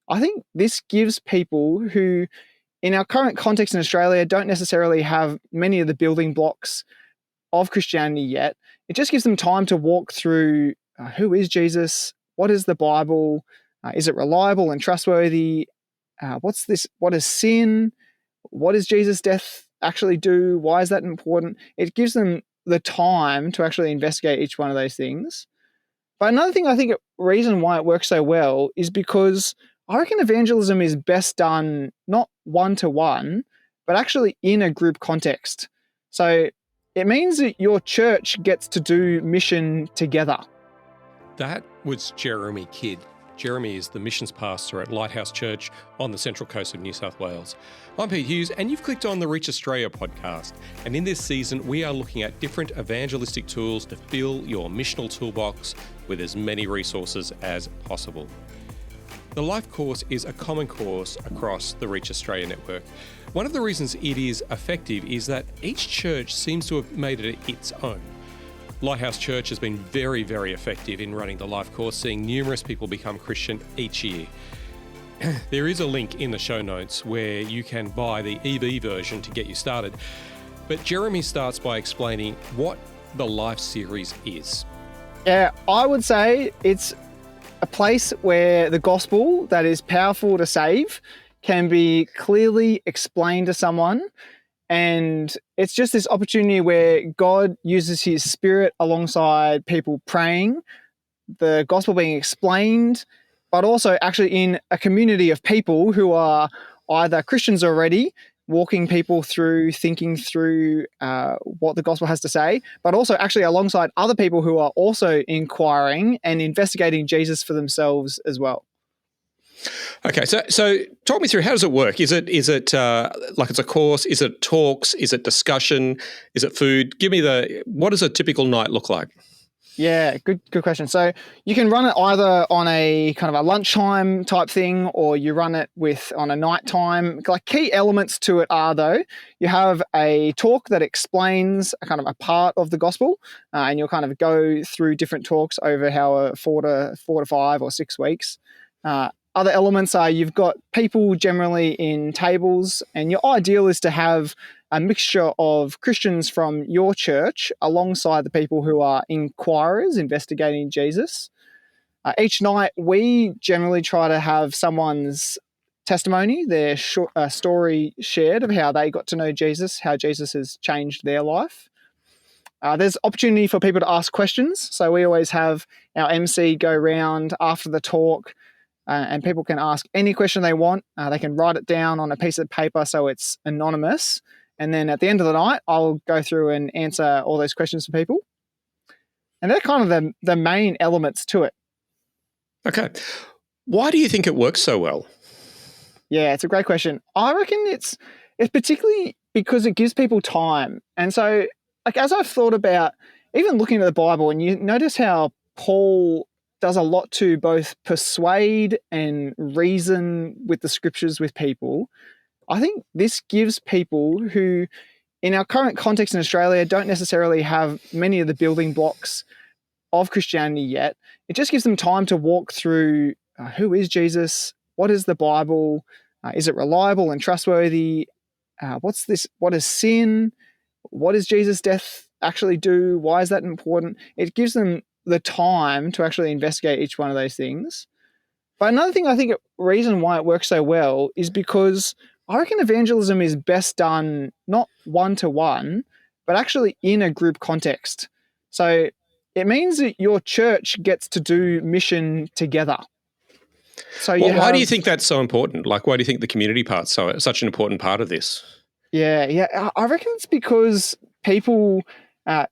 I think this gives people who, in our current context in Australia, don't necessarily have many of the building blocks of Christianity yet. It just gives them time to walk through who is Jesus? What is the Bible? Is it reliable and trustworthy? What's this? What is sin? What does Jesus' death actually do? Why is that important? It gives them the time to actually investigate each one of those things. But another thing I think reason why it works so well is because I reckon evangelism is best done not one-to-one, but actually in a group context. So it means that your church gets to do mission together. That was Jeremy Kidd. Jeremy is the missions pastor at Lighthouse Church on the central coast of New South Wales. I'm Pete Hughes, and you've clicked on the Reach Australia podcast. And in this season, we are looking at different evangelistic tools to fill your missional toolbox with as many resources as possible. The Life course is a common course across the Reach Australia network. One of the reasons it is effective is that each church seems to have made it its own. Lighthouse Church has been very, very effective in running the Life course, seeing numerous people become Christian each year. There is a link in the show notes where you can buy the EB version to get you started. But Jeremy starts by explaining what the Life series is. Yeah, I would say it's a place where the gospel that is powerful to save can be clearly explained to someone. And it's just this opportunity where God uses his spirit alongside people praying, the gospel being explained, but also actually in a community of people who are either Christians already, walking people through, thinking through what the gospel has to say, but also actually alongside other people who are also inquiring and investigating Jesus for themselves as well. Okay, so talk me through, how does it work? Is it like it's a course? Is it talks? Is it discussion? Is it food? What does a typical night look like? Yeah, good question. So you can run it either on a kind of a lunchtime type thing, or you run it on a nighttime. Like, key elements to it are, though, you have a talk that explains a kind of a part of the gospel, and you'll kind of go through different talks over how 4 to 5 or 6 weeks. Other elements are you've got people generally in tables, and your ideal is to have a mixture of Christians from your church alongside the people who are inquirers investigating Jesus. Each night, we generally try to have someone's testimony, their story shared of how they got to know Jesus, how Jesus has changed their life. There's opportunity for people to ask questions. So we always have our MC go round after the talk, and people can ask any question they want. They can write it down on a piece of paper so it's anonymous. And then at the end of the night, I'll go through and answer all those questions for people. And they're kind of the main elements to it. Okay. Why do you think it works so well? Yeah, it's a great question. I reckon it's particularly because it gives people time. And so, like, as I've thought about even looking at the Bible, and you notice how Paul does a lot to both persuade and reason with the scriptures with people, I think this gives people who, in our current context in Australia, don't necessarily have many of the building blocks of Christianity yet. It just gives them time to walk through who is Jesus? What is the Bible? Is it reliable and trustworthy? What's this? What is sin? What does Jesus' death actually do? Why is that important? It gives them the time to actually investigate each one of those things. But another thing I think reason why it works so well is because I reckon evangelism is best done not one-to-one, but actually in a group context. So it means that your church gets to do mission together. So why do you think that's so important? Like, why do you think the community part's such an important part of this? Yeah. I reckon it's because people, I've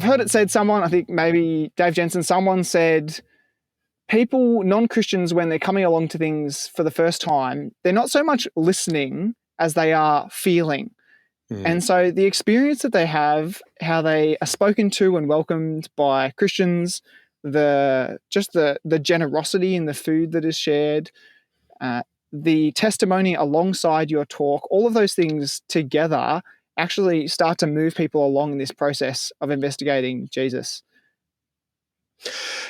heard it said, I think maybe Dave Jensen, someone said, people, non-Christians, when they're coming along to things for the first time, they're not so much listening as they are feeling. And so the experience that they have, how they are spoken to and welcomed by Christians, the generosity in the food that is shared, the testimony alongside your talk, all of those things together actually start to move people along in this process of investigating Jesus.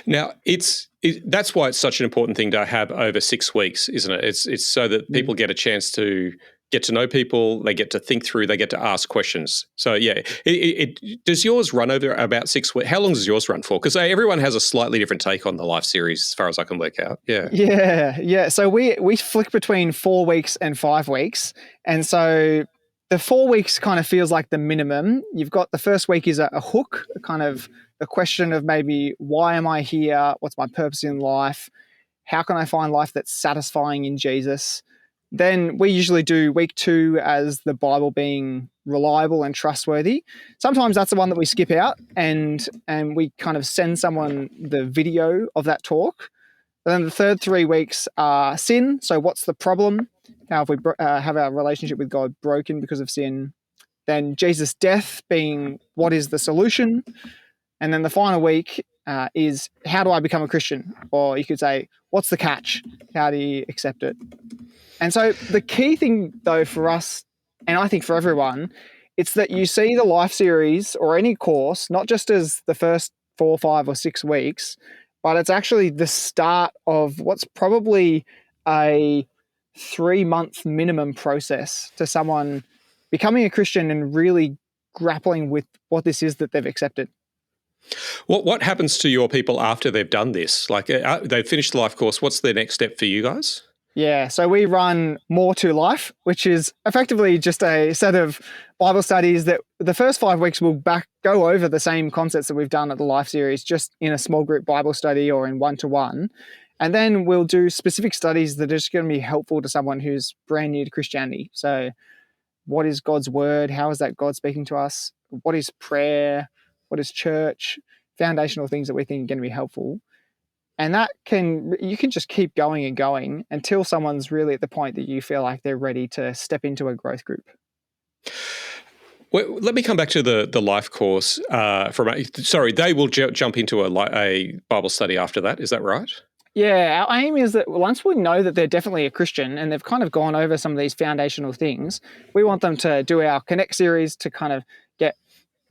Now, that's why it's such an important thing to have over 6 weeks, isn't it? It's so that people get a chance to get to know people, they get to think through, they get to ask questions. So, yeah, does yours run over about 6 weeks? How long does yours run for? Because everyone has a slightly different take on the life series as far as I can work out. Yeah. Yeah. So we flick between 4 weeks and 5 weeks. And so the 4 weeks kind of feels like the minimum. You've got the first week is a hook, a kind of the question of maybe why am I here? What's my purpose in life? How can I find life that's satisfying in Jesus? Then we usually do week 2 as the Bible being reliable and trustworthy. Sometimes that's the one that we skip out and we kind of send someone the video of that talk. And then the third 3 weeks are sin. So what's the problem? How have we have our relationship with God broken because of sin? Then Jesus' death being what is the solution? And then the final week is how do I become a Christian? Or you could say, what's the catch? How do you accept it? And so the key thing, though, for us, and I think for everyone, it's that you see the life series or any course, not just as the first 4, 5, or 6 weeks, but it's actually the start of what's probably a 3-month minimum process to someone becoming a Christian and really grappling with what this is that they've accepted. What happens to your people after they've done this? Like they've finished the life course. What's the next step for you guys? Yeah, so we run More to Life, which is effectively just a set of Bible studies that the first 5 weeks will go over the same concepts that we've done at the Life series, just in a small group Bible study or in one-to-one. And then we'll do specific studies that are just going to be helpful to someone who's brand new to Christianity. So what is God's word? How is that God speaking to us? What is prayer? What is church? Foundational things that we think are going to be helpful. And you can just keep going and going until someone's really at the point that you feel like they're ready to step into a growth group. Well, let me come back to the life course. They will jump into a Bible study after that. Is that right? Yeah, our aim is that once we know that they're definitely a Christian and they've kind of gone over some of these foundational things, we want them to do our Connect series to kind of get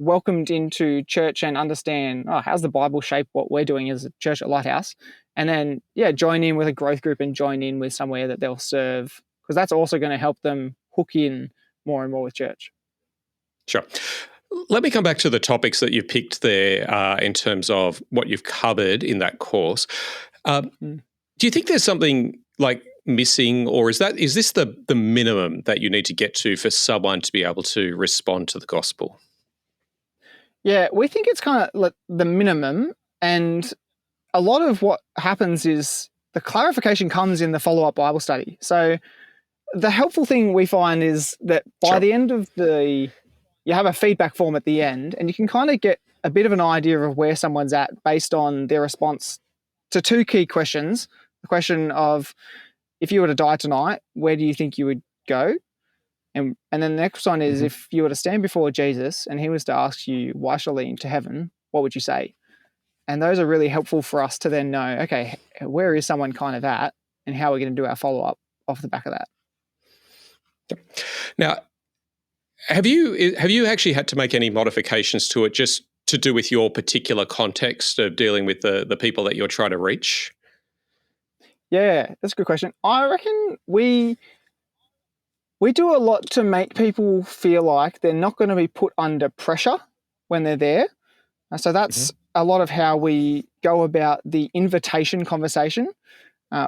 welcomed into church and understand, how's the Bible shape what we're doing as a church at Lighthouse? And then, join in with a growth group and join in with somewhere that they'll serve, because that's also going to help them hook in more and more with church. Sure. Let me come back to the topics that you've picked there in terms of what you've covered in that course. Do you think there's something like missing, or is this the minimum that you need to get to for someone to be able to respond to the gospel? Yeah, we think it's kind of like the minimum, and a lot of what happens is the clarification comes in the follow-up Bible study. So the helpful thing we find is that by the end of you have a feedback form at the end, and you can kind of get a bit of an idea of where someone's at based on their response to 2 key questions. The question of, if you were to die tonight, where do you think you would go? And then the next one is, if you were to stand before Jesus and he was to ask you, why shall I lead into heaven? What would you say? And those are really helpful for us to then know, okay, where is someone kind of at and how we're going to do our follow-up off the back of that. Now, have you actually had to make any modifications to it just to do with your particular context of dealing with the people that you're trying to reach? Yeah, that's a good question. I reckon we do a lot to make people feel like they're not going to be put under pressure when they're there. So that's a lot of how we go about the invitation conversation.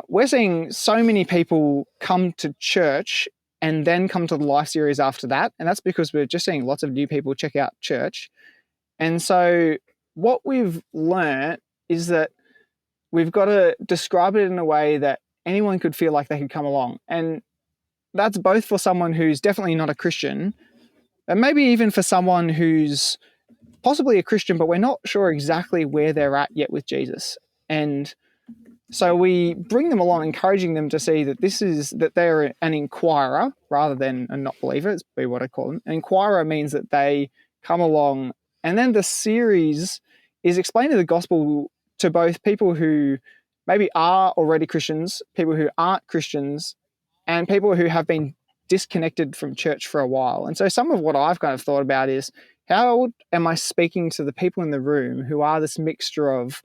We're seeing so many people come to church and then come to the Life series after that. And that's because we're just seeing lots of new people check out church. And so what we've learnt is that we've got to describe it in a way that anyone could feel like they could come along. And that's both for someone who's definitely not a Christian, and maybe even for someone who's possibly a Christian, but we're not sure exactly where they're at yet with Jesus. And so we bring them along, encouraging them to see that they're an inquirer rather than a not believer, is what I call them. An inquirer means that they come along, and then the series is explaining the gospel to both people who maybe are already Christians, people who aren't Christians, and people who have been disconnected from church for a while. And so some of what I've kind of thought about is, how am I speaking to the people in the room who are this mixture of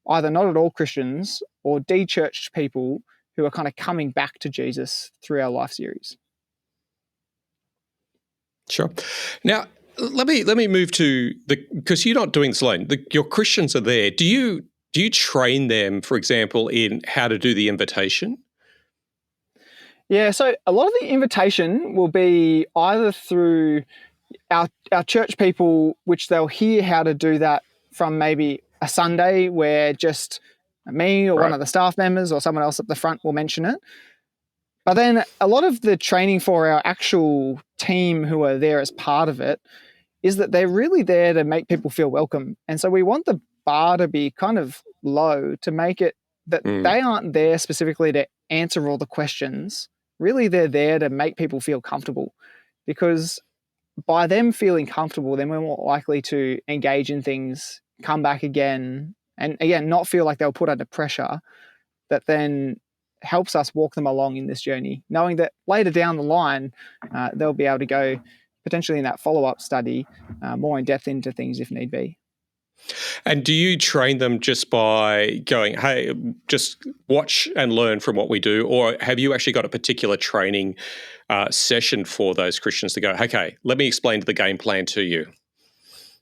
either not at all Christians or de-churched people who are kind of coming back to Jesus through our life series. Sure. Now, let me move to because you're not doing this alone. Your Christians are there. Do you train them, for example, in how to do the invitation? Yeah, so a lot of the invitation will be either through our church people, which they'll hear how to do that from maybe a Sunday where just me or one of the staff members or someone else at the front will mention it. But then a lot of the training for our actual team who are there as part of it is that they're really there to make people feel welcome. And so we want the bar to be kind of low to make it that they aren't there specifically to answer all the questions. Really, they're there to make people feel comfortable, because by them feeling comfortable, then we're more likely to engage in things, come back again, and again, not feel like they'll put under pressure. That then helps us walk them along in this journey, knowing that later down the line, they'll be able to go potentially in that follow-up study more in depth into things if need be. And do you train them just by going, hey, just watch and learn from what we do? Or have you actually got a particular training session for those Christians to go, okay, let me explain the game plan to you?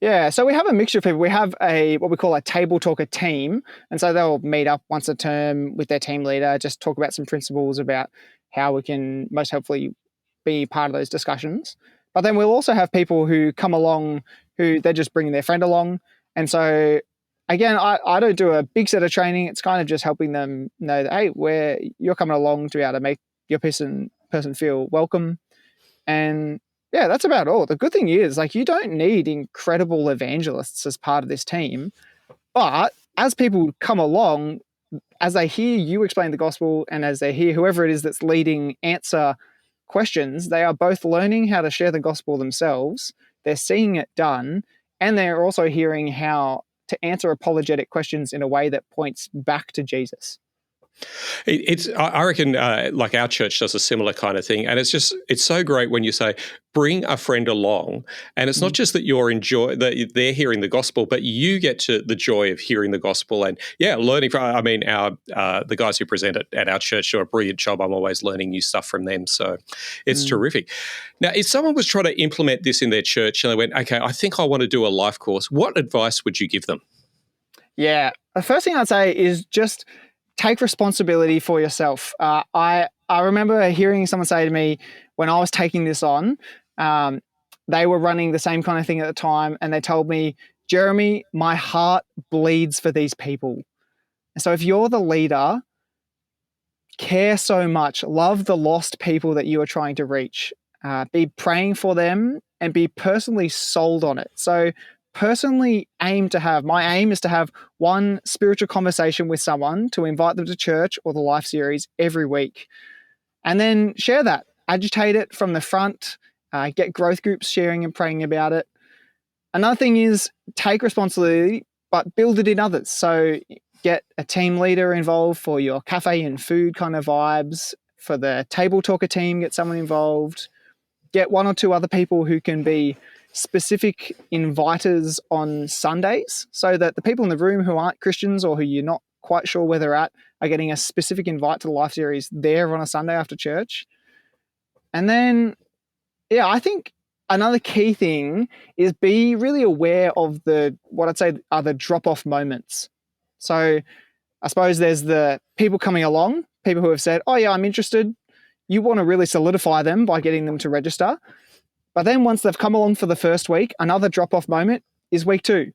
Yeah, so we have a mixture of people. We have what we call a table talker team. And so they'll meet up once a term with their team leader, just talk about some principles about how we can most helpfully be part of those discussions. But then we'll also have people who come along who they're just bringing their friend along. And so, again, I don't do a big set of training. It's kind of just helping them know that, hey, you're coming along to be able to make your person feel welcome. And yeah, that's about all. The good thing is, like, you don't need incredible evangelists as part of this team. But as people come along, as they hear you explain the gospel and as they hear whoever it is that's leading answer questions, they are both learning how to share the gospel themselves. They're seeing it done. And they're also hearing how to answer apologetic questions in a way that points back to Jesus. I reckon like our church does a similar kind of thing. And it's so great when you say, bring a friend along. And it's not just that that they're hearing the gospel, but you get to the joy of hearing the gospel and learning from, the guys who present at our church do a brilliant job. I'm always learning new stuff from them. So it's terrific. Now, if someone was trying to implement this in their church and they went, okay, I think I want to do a life course, what advice would you give them? Yeah, the first thing I'd say is just take responsibility for yourself. I remember hearing someone say to me when I was taking this on, they were running the same kind of thing at the time, and they told me, Jeremy, my heart bleeds for these people. And so if you're the leader, care so much, love the lost people that you are trying to reach, be praying for them and be personally sold on it. So personally my aim is to have one spiritual conversation with someone to invite them to church or the life series every week. And then share that, agitate it from the front, get growth groups sharing and praying about it. Another thing is take responsibility, but build it in others. So get a team leader involved for your cafe and food kind of vibes. For the table talker team, get someone involved. Get one or two other people who can be specific inviters on Sundays, so that the people in the room who aren't Christians or who you're not quite sure where they're at are getting a specific invite to the life series there on a Sunday after church. And then, I think another key thing is be really aware of what I'd say are the drop-off moments. So I suppose there's the people coming along, people who have said, oh yeah, I'm interested. You want to really solidify them by getting them to register. But then once they've come along for the first week, another drop-off moment is week 2.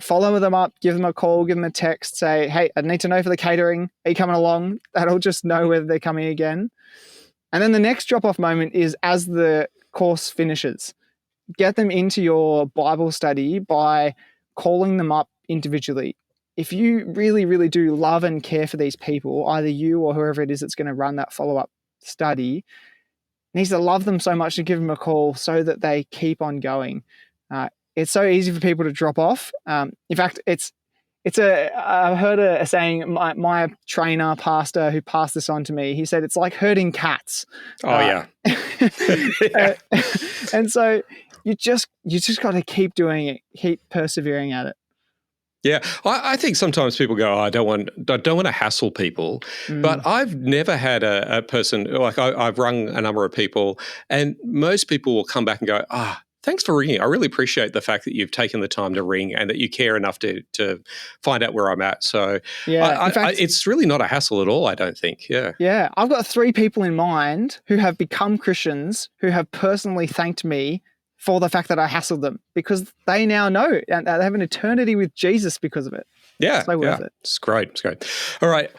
Follow them up, give them a call, give them a text, say, hey, I need to know for the catering. Are you coming along? That'll just know whether they're coming again. And then the next drop-off moment is as the course finishes. Get them into your Bible study by calling them up individually. If you really, really do love and care for these people, either you or whoever it is that's going to run that follow-up study needs to love them so much to give them a call so that they keep on going. It's so easy for people to drop off. In fact, I heard a saying, my trainer, pastor who passed this on to me, he said, it's like herding cats. Oh, yeah. And so you just got to keep doing it, keep persevering at it. Yeah, I think sometimes people go, I don't want to hassle people, but I've never had a person, like I've rung a number of people, and most people will come back and go, thanks for ringing. I really appreciate the fact that you've taken the time to ring and that you care enough to find out where I'm at. So Yeah, in fact, it's really not a hassle at all, I don't think. Yeah. Yeah, I've got 3 people in mind who have become Christians who have personally thanked me for the fact that I hassled them, because they now know and they have an eternity with Jesus because of it. Yeah, So worth it. It's great. It's great. All right,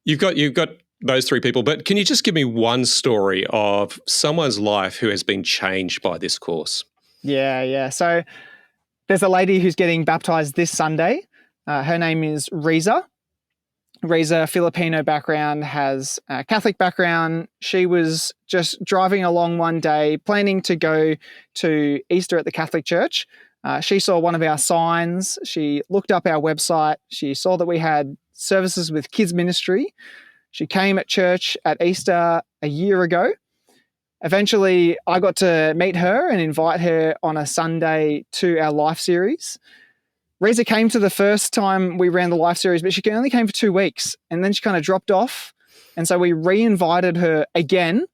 you've got those 3 people, but can you just give me one story of someone's life who has been changed by this course? Yeah. So there's a lady who's getting baptized this Sunday. Her name is Riza. Riza, Filipino background, has a Catholic background. She was just driving along one day, planning to go to Easter at the Catholic Church. She saw one of our signs. She looked up our website. She saw that we had services with kids ministry. She came at church at Easter a year ago. Eventually, I got to meet her and invite her on a Sunday to our Life series. Riza came to the first time we ran the Life series, but she only came for 2 weeks, and then she kind of dropped off. And so we re-invited her again.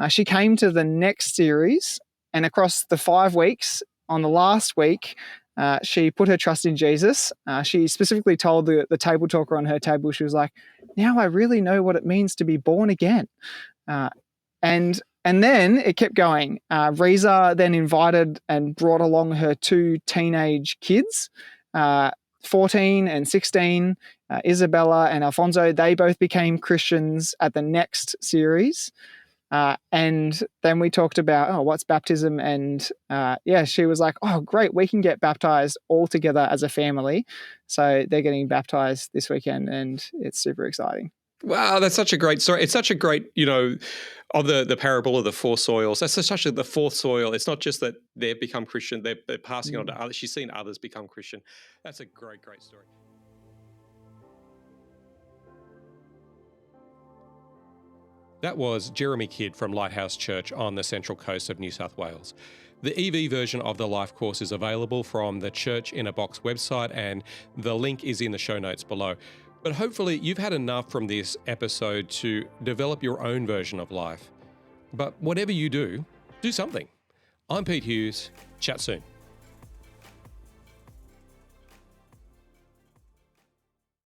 She came to the next series, and across the 5 weeks, on the last week, she put her trust in Jesus. She specifically told the table talker on her table, she was like, now I really know what it means to be born again. And then it kept going. Riza then invited and brought along her 2 teenage kids, 14 and 16, Isabella and Alfonso. They both became Christians at the next series. And then we talked about, what's baptism? And she was like, oh, great, we can get baptized all together as a family. So they're getting baptized this weekend, and it's super exciting. Wow, that's such a great story. It's such a great, of the parable of the 4 soils. That's such the 4th soil. It's not just that they've become Christian, they're passing on to others. She's seen others become Christian. That's a great story. That was Jeremy Kidd from Lighthouse Church on the Central Coast of New South Wales. The EV version of the Life course is available from the Church in a Box website, and the link is in the show notes below. But hopefully you've had enough from this episode to develop your own version of life. But whatever you do, do something. I'm Pete Hughes. Chat soon.